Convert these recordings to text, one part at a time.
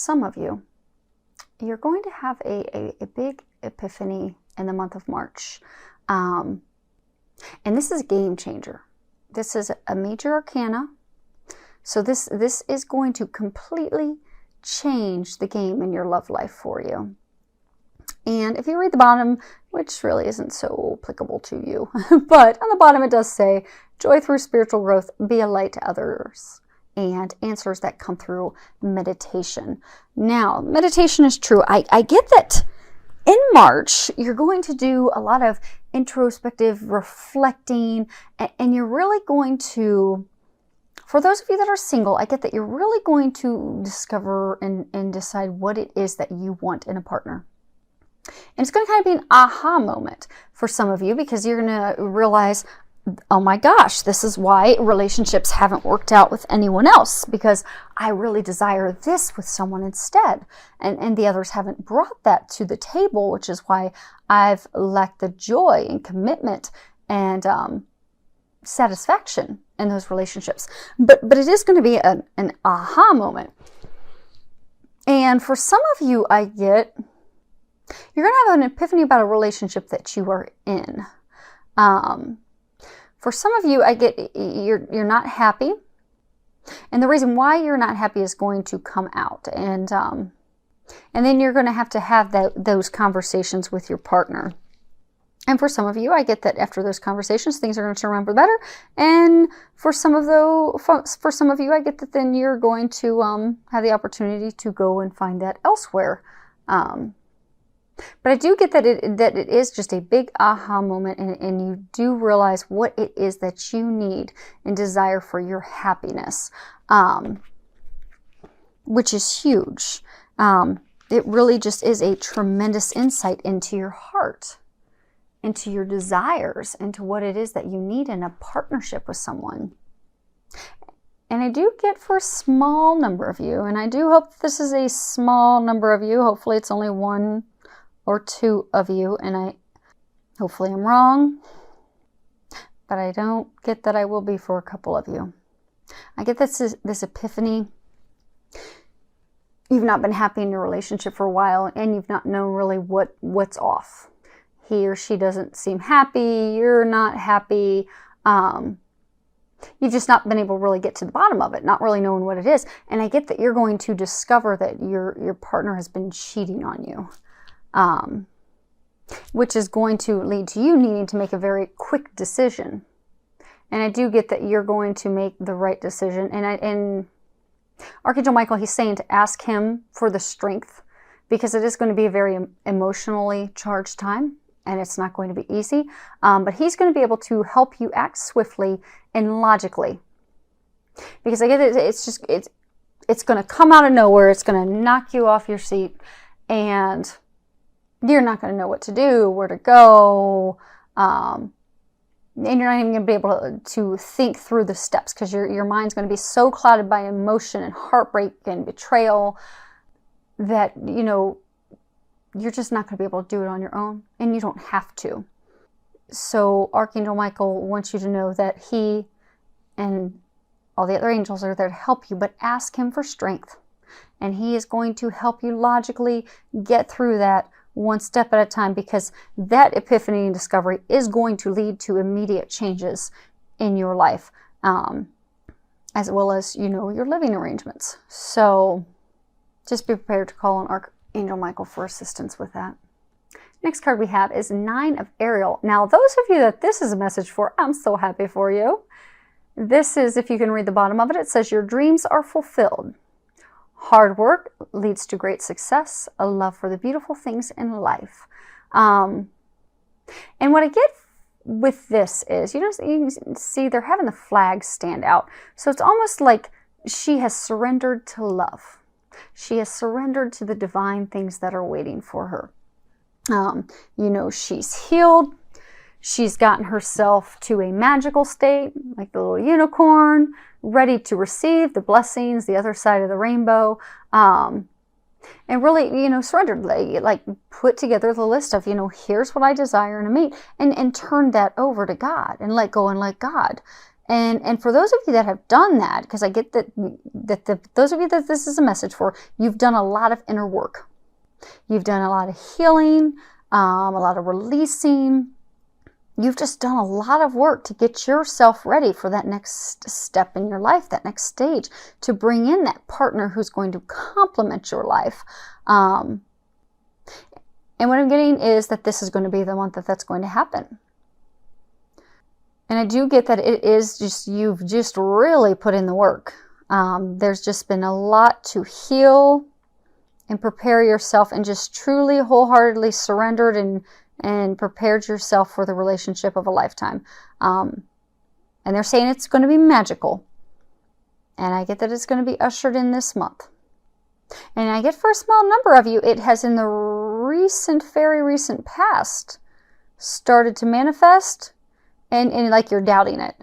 some of you, you're going to have a big epiphany in the month of March. And this is a game changer. This is a major arcana. So this is going to completely change the game in your love life for you. And if you read the bottom, which really isn't so applicable to you, but on the bottom it does say, joy through spiritual growth, be a light to others, and answers that come through meditation. Now, meditation is true. I get that in March, you're going to do a lot of introspective reflecting, and you're really going to, for those of you that are single, I get that you're really going to discover and decide what it is that you want in a partner. And it's going to kind of be an aha moment for some of you, because you're going to realize, oh my gosh, this is why relationships haven't worked out with anyone else, because I really desire this with someone instead. And the others haven't brought that to the table, which is why I've lacked the joy and commitment and satisfaction in those relationships. But it is going to be an aha moment. And for some of you, I get, you're going to have an epiphany about a relationship that you are in. For some of you, I get you're not happy. And the reason why you're not happy is going to come out. And then you're going to have those conversations with your partner. And for some of you, I get that after those conversations, things are going to turn around for better. And for some of you, I get that then you're going to have the opportunity to go and find that elsewhere. But I do get that it is just a big aha moment, and you do realize what it is that you need and desire for your happiness, which is huge. It really just is a tremendous insight into your heart, into your desires, into what it is that you need in a partnership with someone. And I do get for a small number of you, and I do hope this is a small number of you. Hopefully it's only one or two of you, and hopefully I'm wrong, but I don't get that I will be for a couple of you. I get this epiphany. You've not been happy in your relationship for a while, and you've not known really what's off. He or she doesn't seem happy. You're not happy. You've just not been able to really get to the bottom of it, not really knowing what it is. And I get that you're going to discover that your partner has been cheating on you. Which is going to lead to you needing to make a very quick decision. And I do get that you're going to make the right decision. And Archangel Michael, he's saying to ask him for the strength, because it is going to be a very emotionally charged time, and it's not going to be easy. But he's going to be able to help you act swiftly and logically. Because I get it, it's going to come out of nowhere. It's going to knock you off your seat, and you're not going to know what to do, where to go, and you're not even going to be able to think through the steps, because your mind's going to be so clouded by emotion and heartbreak and betrayal that, you're just not going to be able to do it on your own, and you don't have to. So Archangel Michael wants you to know that he and all the other angels are there to help you, but ask him for strength, and he is going to help you logically get through that one step at a time, because that epiphany and discovery is going to lead to immediate changes in your life, as well as, your living arrangements. So just be prepared to call on Archangel Michael for assistance with that. Next card we have is 9 of Ariel. Now, those of you that this is a message for, I'm so happy for you. This is, if you can read the bottom of it, it says, your dreams are fulfilled. Hard work leads to great success, a love for the beautiful things in life. And what I get with this is, you can see they're having the flags stand out. So it's almost like she has surrendered to love. She has surrendered to the divine things that are waiting for her. She's healed. She's gotten herself to a magical state, like the little unicorn, ready to receive the blessings, the other side of the rainbow, and really, surrendered, like put together the list of, here's what I desire in a mate, and turn that over to God, and let go and let God. And for those of you that have done that, because I get that those of you that this is a message for, you've done a lot of inner work. You've done a lot of healing, a lot of releasing. You've just done a lot of work to get yourself ready for that next step in your life, that next stage, to bring in that partner who's going to complement your life. And what I'm getting is that this is going to be the month that that's going to happen. And I do get that it is just, you've just really put in the work. There's just been a lot to heal and prepare yourself, and just truly wholeheartedly surrendered and prepared yourself for the relationship of a lifetime. And they're saying it's going to be magical. And I get that it's going to be ushered in this month. And I get for a small number of you, it has in the very recent past started to manifest. And like you're doubting it.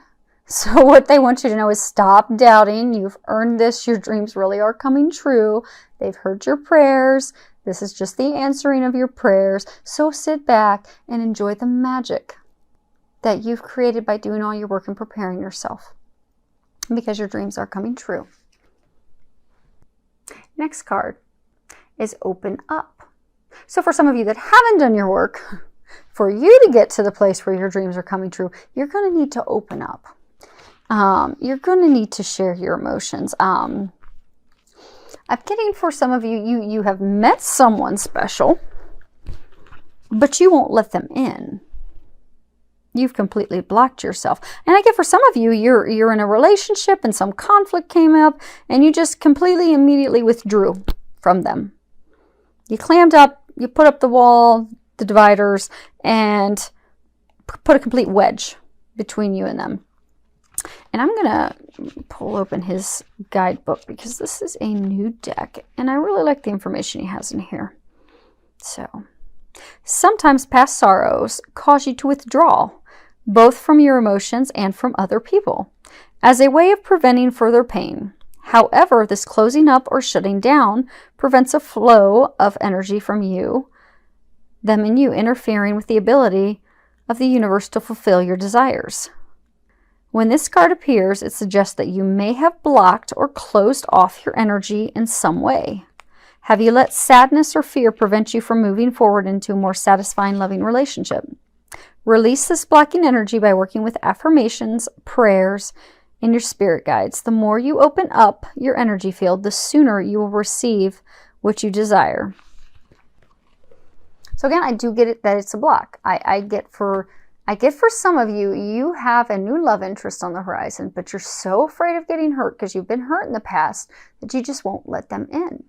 So what they want you to know is stop doubting. You've earned this. Your dreams really are coming true. They've heard your prayers. This is just the answering of your prayers. So sit back and enjoy the magic that you've created by doing all your work and preparing yourself, because your dreams are coming true. Next card is open up. So for some of you that haven't done your work, for you to get to the place where your dreams are coming true, you're going to need to open up. You're going to need to share your emotions. I'm getting for some of you, you have met someone special, but you won't let them in. You've completely blocked yourself. And I get for some of you, you're in a relationship and some conflict came up and you just completely immediately withdrew from them. You clammed up, you put up the wall, the dividers, and put a complete wedge between you and them. And I'm going to pull open his guidebook because this is a new deck and I really like the information he has in here. So, sometimes past sorrows cause you to withdraw, both from your emotions and from other people, as a way of preventing further pain. However, this closing up or shutting down prevents a flow of energy from them and you, interfering with the ability of the universe to fulfill your desires. When this card appears, it suggests that you may have blocked or closed off your energy in some way. Have you let sadness or fear prevent you from moving forward into a more satisfying, loving relationship? Release this blocking energy by working with affirmations, prayers, and your spirit guides. The more you open up your energy field, the sooner you will receive what you desire. So again, I do get it that it's a block. I get for some of you, you have a new love interest on the horizon, but you're so afraid of getting hurt because you've been hurt in the past that you just won't let them in.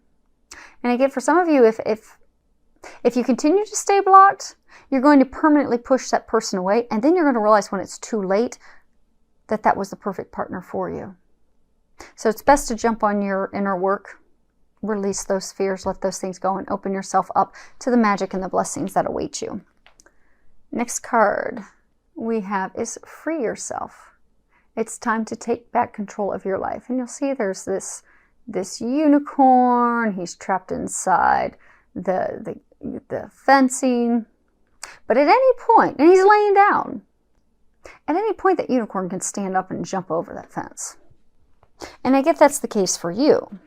And I get for some of you, if you continue to stay blocked, you're going to permanently push that person away, and then you're going to realize when it's too late that was the perfect partner for you. So it's best to jump on your inner work, release those fears, let those things go, and open yourself up to the magic and the blessings that await you. Next card we have is free yourself. It's time to take back control of your life. And you'll see there's this unicorn. He's trapped inside the fencing. But at any point, and he's laying down, at any point that unicorn can stand up and jump over that fence. And I get that's the case for you.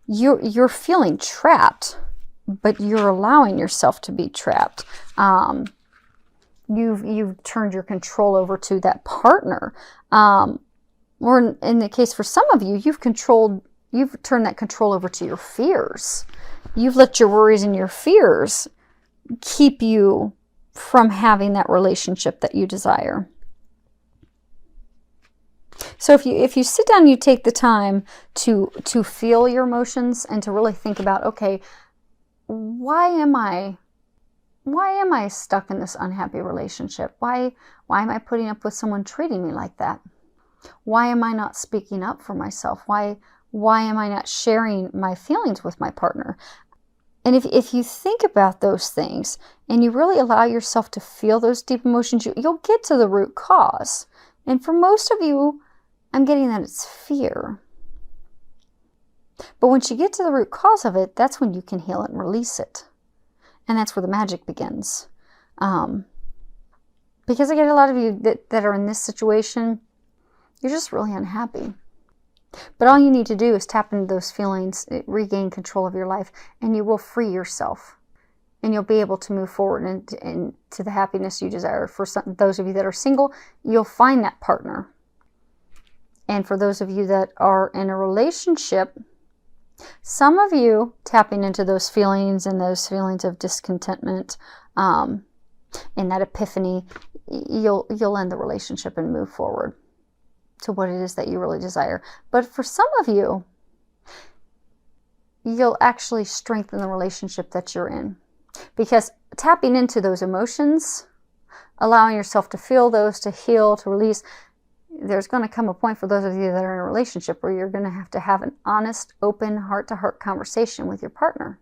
You're feeling trapped, but you're allowing yourself to be trapped. You've turned your control over to that partner. Or in the case for some of you, you've turned that control over to your fears. You've let your worries and your fears keep you from having that relationship that you desire. So if you sit down, you take the time to feel your emotions and to really think about, okay, why am I stuck in this unhappy relationship? Why am I putting up with someone treating me like that? Why am I not speaking up for myself? Why am I not sharing my feelings with my partner? And if you think about those things and you really allow yourself to feel those deep emotions, you'll get to the root cause. And for most of you, I'm getting that it's fear. But once you get to the root cause of it, that's when you can heal it and release it. And that's where the magic begins. Because I get a lot of you that are in this situation, You're just really unhappy. But all you need to do is tap into those feelings, regain control of your life, and you will free yourself. And you'll be able to move forward into the happiness you desire. For those of you that are single, you'll find that partner. And for those of you that are in a relationship, some of you tapping into those feelings and those feelings of discontentment and that epiphany, you'll end the relationship and move forward to what it is that you really desire. But for some of you, you'll actually strengthen the relationship that you're in. Because tapping into those emotions, allowing yourself to feel those, to heal, to release, there's going to come a point for those of you that are in a relationship where you're going to have an honest, open, heart-to-heart conversation with your partner.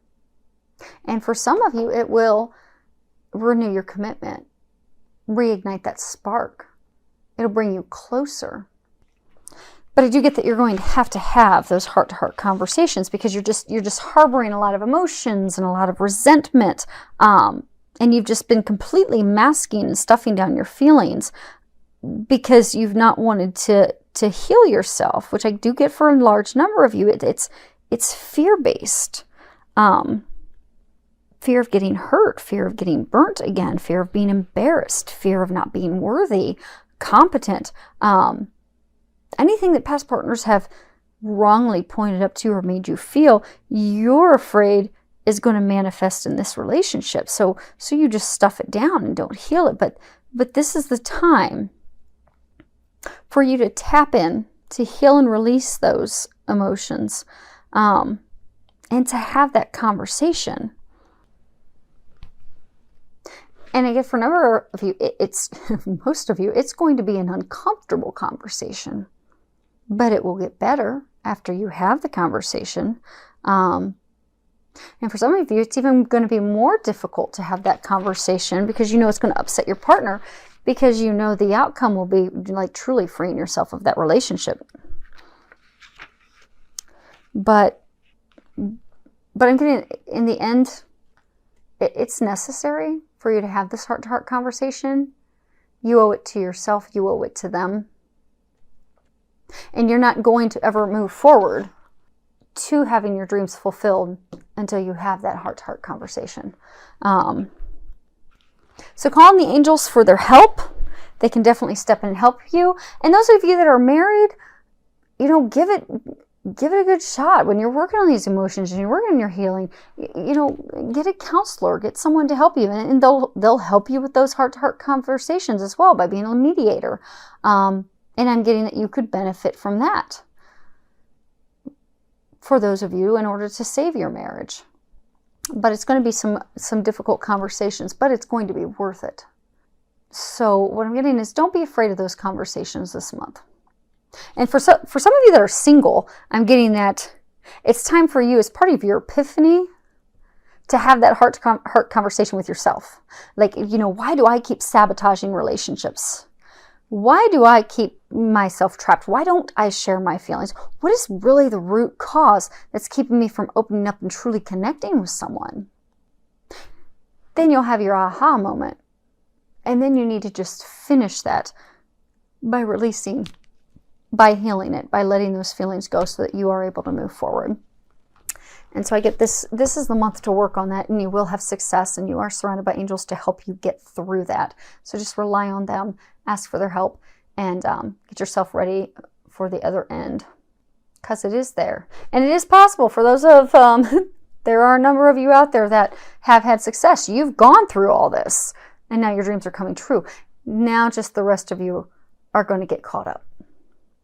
And for some of you, it will renew your commitment, reignite that spark. It'll bring you closer. But I do get that you're going to have those heart-to-heart conversations because you're just harboring a lot of emotions and a lot of resentment, and you've just been completely masking and stuffing down your feelings because you've not wanted to heal yourself, which I do get for a large number of you. It's fear-based. Fear of getting hurt, fear of getting burnt again, fear of being embarrassed, fear of not being worthy, competent. Anything that past partners have wrongly pointed up to or made you feel, you're afraid is going to manifest in this relationship. So you just stuff it down and don't heal it. But this is the time for you to tap in, to heal and release those emotions, and to have that conversation. And again, for a number of you, it's most of you, it's going to be an uncomfortable conversation. But it will get better after you have the conversation. And for some of you, it's even going to be more difficult to have that conversation because you know it's going to upset your partner because you know the outcome will be like truly freeing yourself of that relationship. But I'm getting, in the end, it's necessary for you to have this heart-to-heart conversation. You owe it to yourself. You owe it to them. And you're not going to ever move forward to having your dreams fulfilled until you have that heart-to-heart conversation. So call on the angels for their help. They can definitely step in and help you. And those of you that are married, give it a good shot. When you're working on these emotions and you're working on your healing, get a counselor, get someone to help you, and they'll help you with those heart-to-heart conversations as well by being a mediator. And I'm getting that you could benefit from that for those of you in order to save your marriage. But it's going to be some difficult conversations, but it's going to be worth it. So what I'm getting is don't be afraid of those conversations this month. And for some of you that are single, I'm getting that it's time for you as part of your epiphany to have that heart-to-heart conversation with yourself. Like, why do I keep sabotaging relationships? Why do I keep myself trapped? Why don't I share my feelings? What is really the root cause that's keeping me from opening up and truly connecting with someone? Then you'll have your aha moment. And then you need to just finish that by releasing, by healing it, by letting those feelings go so that you are able to move forward. And so I get this is the month to work on that, and you will have success, and you are surrounded by angels to help you get through that. So just rely on them, ask for their help, and get yourself ready for the other end, because it is there. And it is possible for those of, there are a number of you out there that have had success. You've gone through all this, and now your dreams are coming true. Now just the rest of you are going to get caught up.